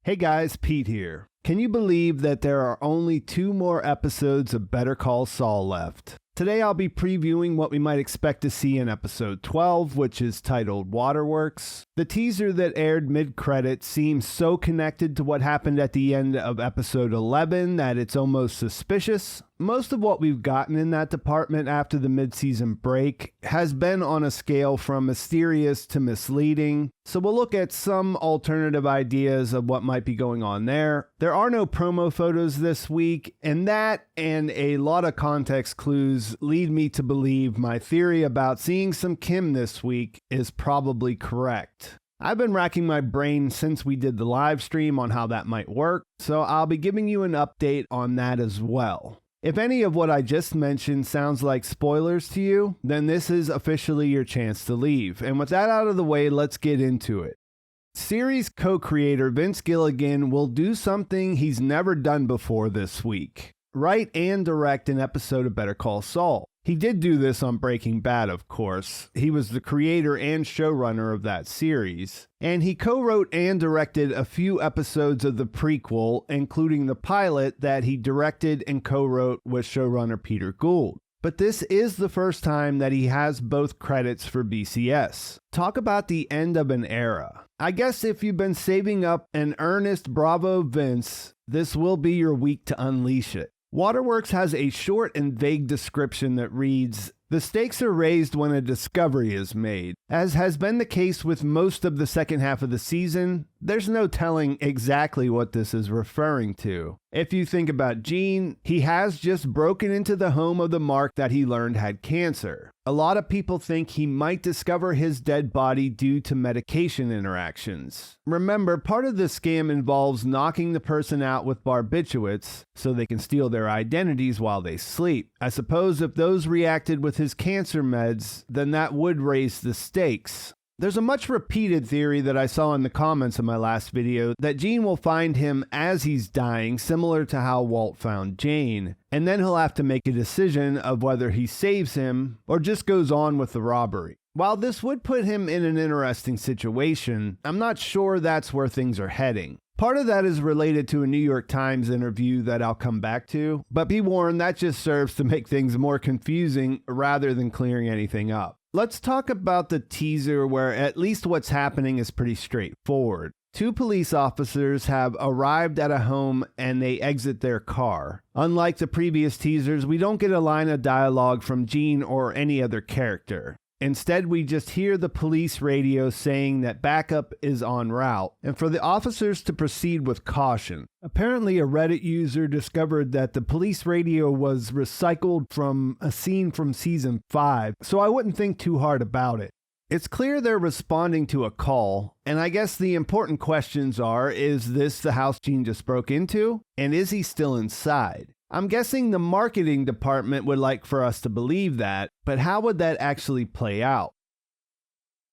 Hey guys, Pete here. Can you believe that there are only 2 more episodes of Better Call Saul left? Today I'll be previewing what we might expect to see in episode 12, which is titled Waterworks. The teaser that aired mid-credits seems so connected to what happened at the end of episode 11 that it's almost suspicious. Most of what we've gotten in that department after the mid-season break has been on a scale from mysterious to misleading, so we'll look at some alternative ideas of what might be going on there. There are no promo photos this week, and that and a lot of context clues lead me to believe my theory about seeing some Kim this week is probably correct. I've been racking my brain since we did the live stream on how that might work, so I'll be giving you an update on that as well. If any of what I just mentioned sounds like spoilers to you, then this is officially your chance to leave. And with that out of the way, let's get into it. Series co-creator Vince Gilligan will do something he's never done before this week. Write and direct an episode of Better Call Saul. He did do this on Breaking Bad, of course. He was the creator and showrunner of that series. And he co-wrote and directed a few episodes of the prequel, including the pilot that he directed and co-wrote with showrunner Peter Gould. But this is the first time that he has both credits for BCS. Talk about the end of an era. I guess if you've been saving up an earnest bravo Vince, this will be your week to unleash it. Waterworks has a short and vague description that reads, "The stakes are raised when a discovery is made. As has been the case with most of the second half of the season, there's no telling exactly what this is referring to. If you think about Gene, he has just broken into the home of the Mark that he learned had cancer. A lot of people think he might discover his dead body due to medication interactions. Remember, part of the scam involves knocking the person out with barbiturates so they can steal their identities while they sleep. I suppose if those reacted with his cancer meds, then that would raise the stakes." There's a much repeated theory that I saw in the comments of my last video that Gene will find him as he's dying, similar to how Walt found Jane, and then he'll have to make a decision of whether he saves him or just goes on with the robbery. While this would put him in an interesting situation, I'm not sure that's where things are heading. Part of that is related to a New York Times interview that I'll come back to, but be warned, that just serves to make things more confusing rather than clearing anything up. Let's talk about the teaser where at least what's happening is pretty straightforward. 2 police officers have arrived at a home and they exit their car. Unlike the previous teasers, we don't get a line of dialogue from Gene or any other character. Instead, we just hear the police radio saying that backup is en route and for the officers to proceed with caution. Apparently, a Reddit user discovered that the police radio was recycled from a scene from season 5, so I wouldn't think too hard about it. It's clear they're responding to a call, and I guess the important questions are, is this the house Gene just broke into? And is he still inside? I'm guessing the marketing department would like for us to believe that, but how would that actually play out?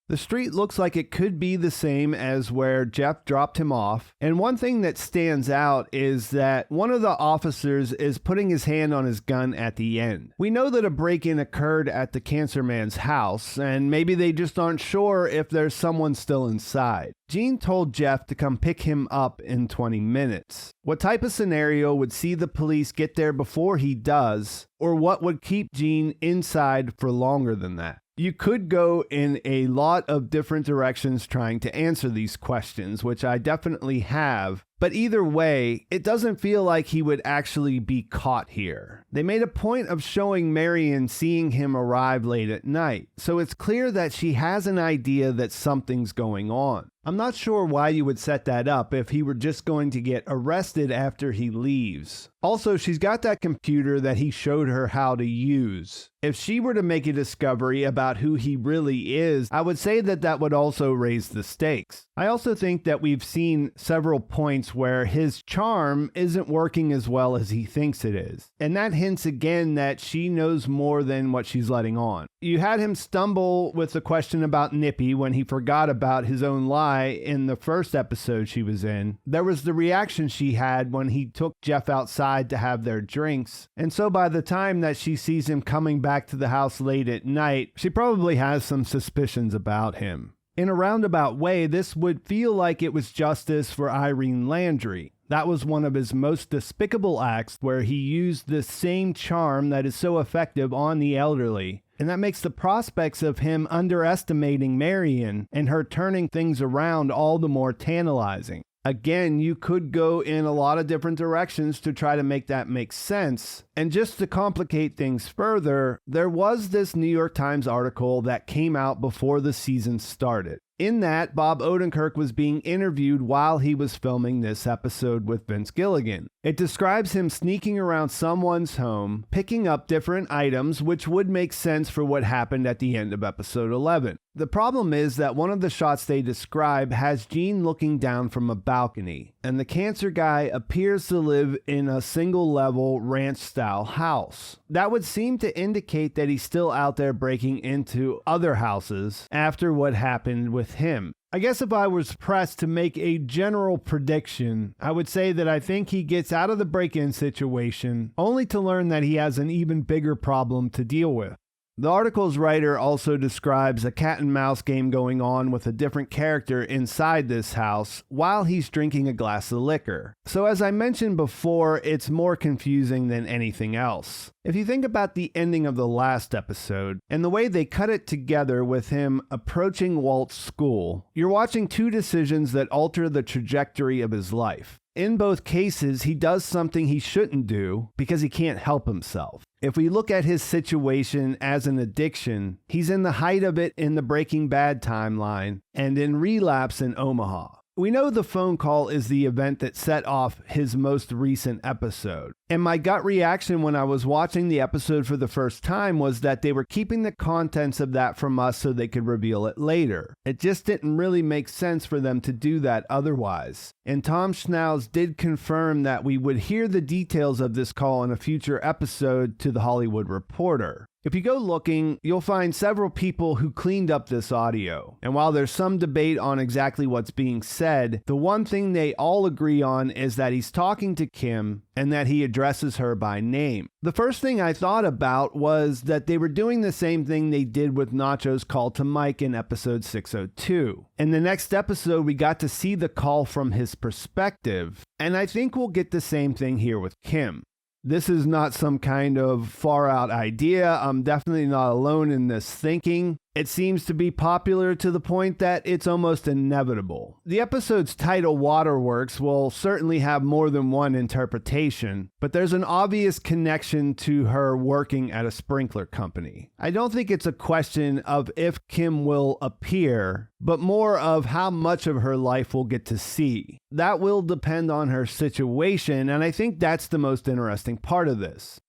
The street looks like it could be the same as where Jeff dropped him off, and one thing that stands out is that one of the officers is putting his hand on his gun at the end. We know that a break-in occurred at the cancer man's house, and maybe they just aren't sure if there's someone still inside. Gene told Jeff to come pick him up in 20 minutes. What type of scenario would see the police get there before he does, or what would keep Gene inside for longer than that? You could go in a lot of different directions trying to answer these questions, which I definitely have. But either way, it doesn't feel like he would actually be caught here. They made a point of showing Marion seeing him arrive late at night, so it's clear that she has an idea that something's going on. I'm not sure why you would set that up if he were just going to get arrested after he leaves. Also, she's got that computer that he showed her how to use. If she were to make a discovery about who he really is, I would say that that would also raise the stakes. I also think that we've seen several points points where his charm isn't working as well as he thinks it is. And that hints again that she knows more than what she's letting on. You had him stumble with the question about Nippy when he forgot about his own lie in the first episode she was in. There was the reaction she had when he took Jeff outside to have their drinks. And so by the time that she sees him coming back to the house late at night, she probably has some suspicions about him. In a roundabout way, this would feel like it was justice for Irene Landry. That was one of his most despicable acts, where he used the same charm that is so effective on the elderly. And that makes the prospects of him underestimating Marion and her turning things around all the more tantalizing. Again, you could go in a lot of different directions to try to make that make sense. And just to complicate things further, there was this New York Times article that came out before the season started. In that, Bob Odenkirk was being interviewed while he was filming this episode with Vince Gilligan. It describes him sneaking around someone's home, picking up different items, which would make sense for what happened at the end of episode 11. The problem is that one of the shots they describe has Gene looking down from a balcony, and the cancer guy appears to live in a single-level ranch-style house. That would seem to indicate that he's still out there breaking into other houses after what happened with him. I guess if I was pressed to make a general prediction, I would say that I think he gets out of the break-in situation only to learn that he has an even bigger problem to deal with. The article's writer also describes a cat and mouse game going on with a different character inside this house while he's drinking a glass of liquor. So as I mentioned before, it's more confusing than anything else. If you think about the ending of the last episode and the way they cut it together with him approaching Walt's school, you're watching two decisions that alter the trajectory of his life. In both cases, he does something he shouldn't do because he can't help himself. If we look at his situation as an addiction, he's in the height of it in the Breaking Bad timeline and in relapse in Omaha. We know the phone call is the event that set off his most recent episode. And my gut reaction when I was watching the episode for the first time was that they were keeping the contents of that from us so they could reveal it later. It just didn't really make sense for them to do that otherwise. And Tom Schnauz did confirm that we would hear the details of this call in a future episode to The Hollywood Reporter. If you go looking, you'll find several people who cleaned up this audio. And while there's some debate on exactly what's being said, the one thing they all agree on is that he's talking to Kim and that he addresses her by name. The first thing I thought about was that they were doing the same thing they did with Nacho's call to Mike in episode 602. In the next episode, we got to see the call from his perspective, and I think we'll get the same thing here with Kim. This is not some kind of far-out idea. I'm definitely not alone in this thinking. It seems to be popular to the point that it's almost inevitable. The episode's title, Waterworks, will certainly have more than one interpretation, but there's an obvious connection to her working at a sprinkler company. I don't think it's a question of if Kim will appear, but more of how much of her life we'll get to see. That will depend on her situation, and I think that's the most interesting part of this.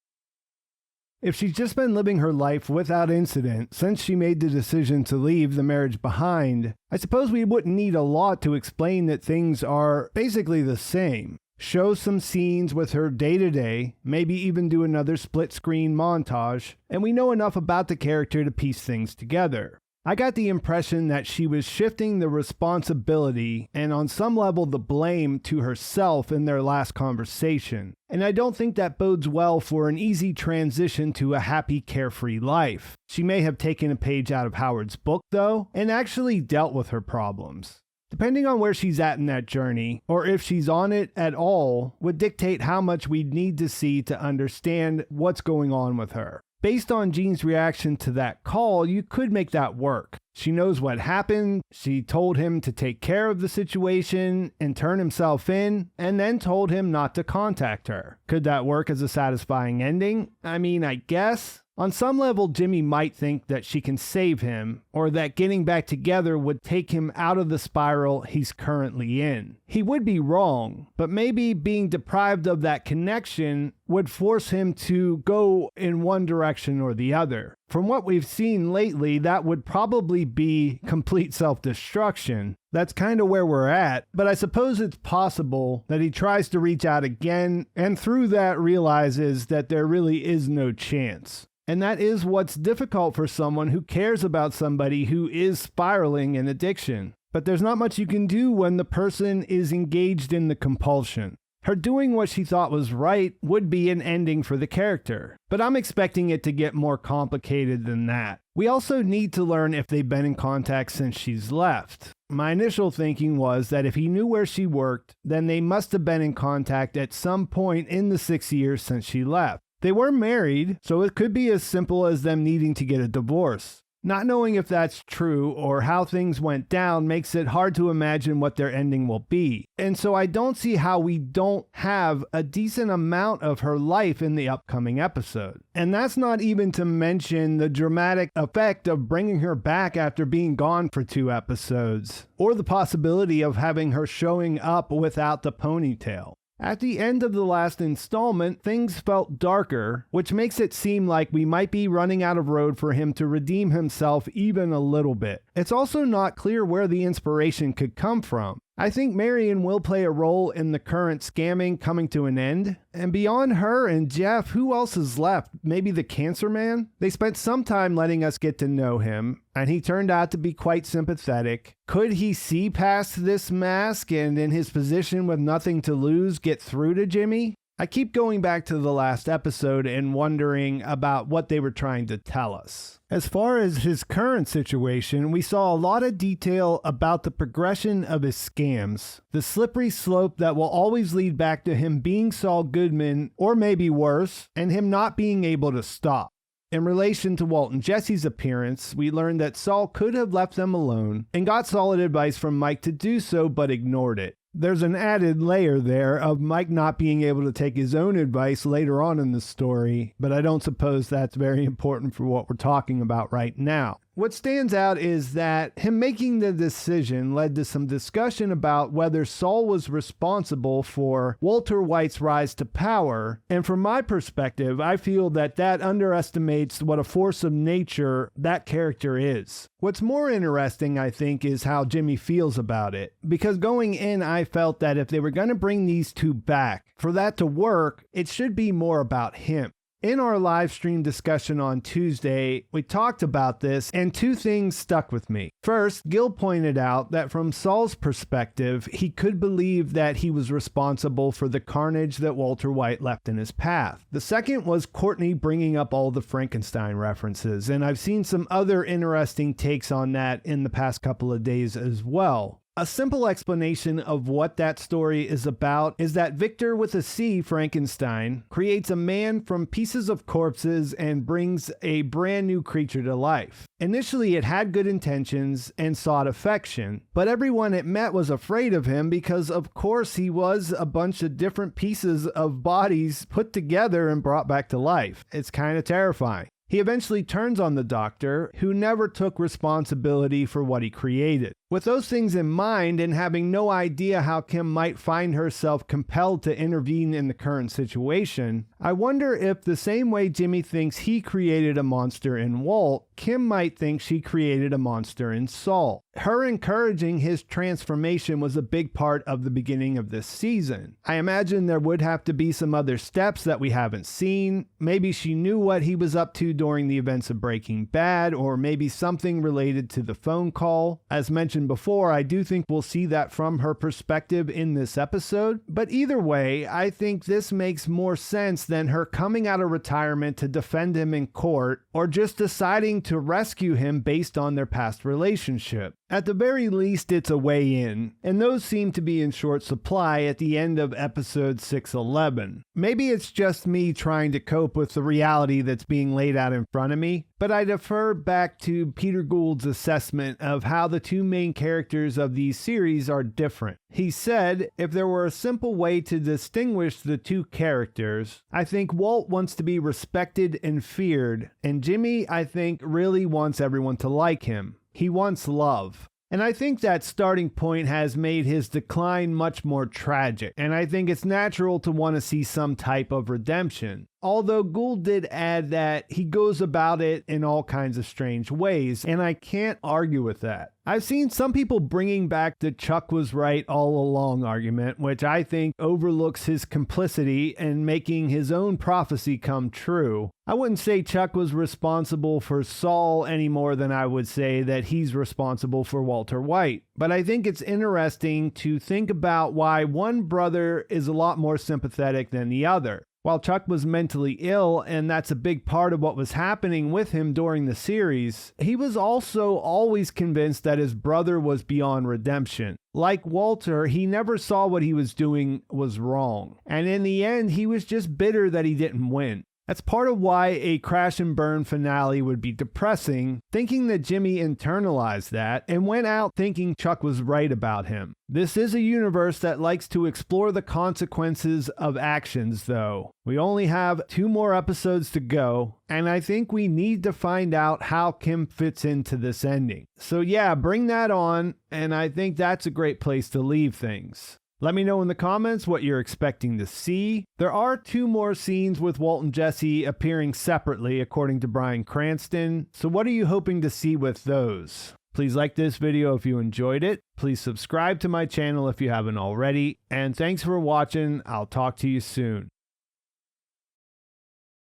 If she's just been living her life without incident since she made the decision to leave the marriage behind, I suppose we wouldn't need a lot to explain that things are basically the same. Show some scenes with her day-to-day, maybe even do another split-screen montage, and we know enough about the character to piece things together. I got the impression that she was shifting the responsibility and on some level the blame to herself in their last conversation. And I don't think that bodes well for an easy transition to a happy, carefree life. She may have taken a page out of Howard's book, though, and actually dealt with her problems. Depending on where she's at in that journey, or if she's on it at all, would dictate how much we'd need to see to understand what's going on with her. Based on Gene's reaction to that call, you could make that work. She knows what happened, she told him to take care of the situation and turn himself in, and then told him not to contact her. Could that work as a satisfying ending? I mean, I guess. On some level, Jimmy might think that she can save him, or that getting back together would take him out of the spiral he's currently in. He would be wrong, but maybe being deprived of that connection would force him to go in one direction or the other. From what we've seen lately, that would probably be complete self-destruction. That's kind of where we're at, but I suppose it's possible that he tries to reach out again and through that realizes that there really is no chance. And that is what's difficult for someone who cares about somebody who is spiraling in addiction. But there's not much you can do when the person is engaged in the compulsion. Her doing what she thought was right would be an ending for the character, but I'm expecting it to get more complicated than that. We also need to learn if they've been in contact since she's left. My initial thinking was that if he knew where she worked, then they must have been in contact at some point in the 6 years since she left. They were married, so it could be as simple as them needing to get a divorce. Not knowing if that's true or how things went down makes it hard to imagine what their ending will be. And so I don't see how we don't have a decent amount of her life in the upcoming episode. And that's not even to mention the dramatic effect of bringing her back after being gone for 2 episodes, or the possibility of having her showing up without the ponytail. At the end of the last installment, things felt darker, which makes it seem like we might be running out of road for him to redeem himself even a little bit. It's also not clear where the inspiration could come from. I think Marion will play a role in the current scamming coming to an end. And beyond her and Jeff, who else is left? Maybe the cancer man? They spent some time letting us get to know him, and he turned out to be quite sympathetic. Could he see past this mask and in his position with nothing to lose get through to Jimmy? I keep going back to the last episode and wondering about what they were trying to tell us. As far as his current situation, we saw a lot of detail about the progression of his scams, the slippery slope that will always lead back to him being Saul Goodman, or maybe worse, and him not being able to stop. In relation to Walt and Jesse's appearance, we learned that Saul could have left them alone and got solid advice from Mike to do so, but ignored it. There's an added layer there of Mike not being able to take his own advice later on in the story, but I don't suppose that's very important for what we're talking about right now. What stands out is that him making the decision led to some discussion about whether Saul was responsible for Walter White's rise to power, and from my perspective, I feel that that underestimates what a force of nature that character is. What's more interesting, I think, is how Jimmy feels about it, because going in, I felt that if they were going to bring these two back, for that to work, it should be more about him. In our live stream discussion on Tuesday, we talked about this, and 2 things stuck with me. First, Gil pointed out that from Saul's perspective, he could believe that he was responsible for the carnage that Walter White left in his path. The second was Courtney bringing up all the Frankenstein references, and I've seen some other interesting takes on that in the past couple of days as well. A simple explanation of what that story is about is that Victor with a C, Frankenstein, creates a man from pieces of corpses and brings a brand new creature to life. Initially, it had good intentions and sought affection, but everyone it met was afraid of him because, of course, he was a bunch of different pieces of bodies put together and brought back to life. It's kind of terrifying. He eventually turns on the doctor, who never took responsibility for what he created. With those things in mind and having no idea how Kim might find herself compelled to intervene in the current situation, I wonder if the same way Jimmy thinks he created a monster in Walt, Kim might think she created a monster in Saul. Her encouraging his transformation was a big part of the beginning of this season. I imagine there would have to be some other steps that we haven't seen. Maybe she knew what he was up to during the events of Breaking Bad, or maybe something related to the phone call. As mentioned before, I do think we'll see that from her perspective in this episode. But either way, I think this makes more sense than her coming out of retirement to defend him in court, or just deciding to rescue him based on their past relationship. At the very least, it's a way in, and those seem to be in short supply at the end of episode 611. Maybe it's just me trying to cope with the reality that's being laid out in front of me, but I defer back to Peter Gould's assessment of how the 2 main characters of these series are different. He said, if there were a simple way to distinguish the 2 characters, I think Walt wants to be respected and feared, and Jimmy, I think, really wants everyone to like him. He wants love. And I think that starting point has made his decline much more tragic, and I think it's natural to want to see some type of redemption. Although Gould did add that he goes about it in all kinds of strange ways, and I can't argue with that. I've seen some people bringing back the Chuck was right all along argument, which I think overlooks his complicity in making his own prophecy come true. I wouldn't say Chuck was responsible for Saul any more than I would say that he's responsible for Walter White. But I think it's interesting to think about why one brother is a lot more sympathetic than the other. While Chuck was mentally ill, and that's a big part of what was happening with him during the series, he was also always convinced that his brother was beyond redemption. Like Walter, he never saw what he was doing was wrong. And in the end, he was just bitter that he didn't win. That's part of why a crash and burn finale would be depressing, thinking that Jimmy internalized that and went out thinking Chuck was right about him. This is a universe that likes to explore the consequences of actions, though. We only have 2 more episodes to go, and I think we need to find out how Kim fits into this ending. So yeah, bring that on, and I think that's a great place to leave things. Let me know in the comments what you're expecting to see. There are 2 more scenes with Walt and Jesse appearing separately, according to Bryan Cranston. So what are you hoping to see with those? Please like this video if you enjoyed it. Please subscribe to my channel if you haven't already. And thanks for watching. I'll talk to you soon.